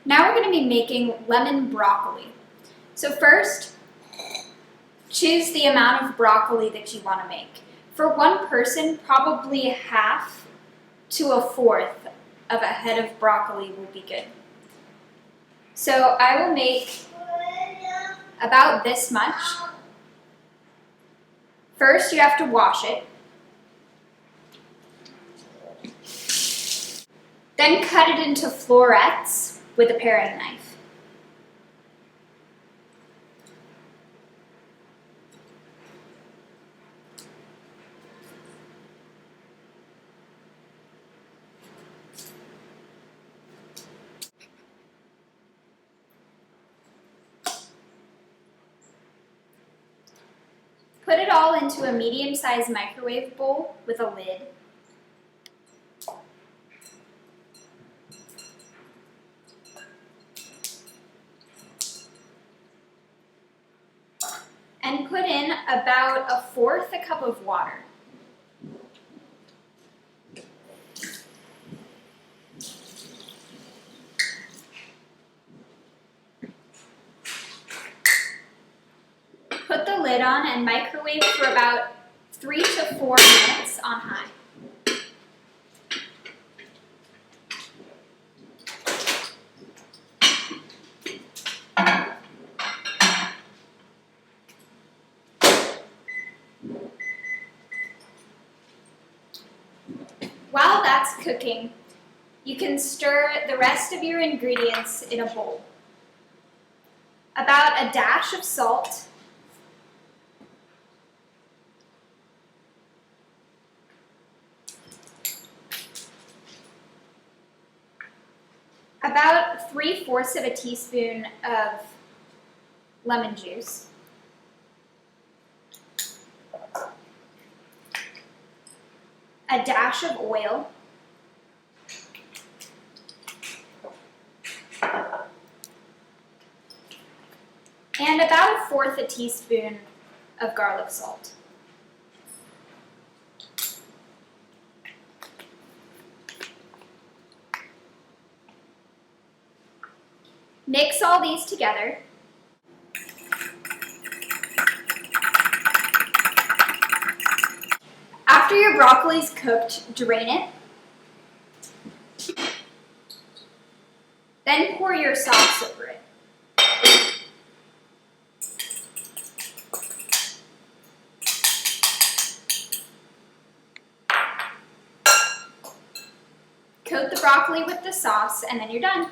Now we're going to be making lemon broccoli. So first, choose the amount of broccoli that you want to make. For one person, probably half to a fourth of a head of broccoli would be good. So I will make about this much. First, you have to wash it. Then cut it into florets with a paring knife. Put it all into a medium-sized microwave bowl with a lid. And put in about a fourth a cup of water. Put the lid on and microwave for about 3 to 4 minutes on high. While that's cooking, you can stir the rest of your ingredients in a bowl. About a dash of salt, about 3/4 of a teaspoon of lemon juice, a dash of oil, and about 1/4 a teaspoon of garlic salt. Mix all these together. After your broccoli is cooked, drain it. Then pour your sauce over it. Coat the broccoli with the sauce, and then you're done.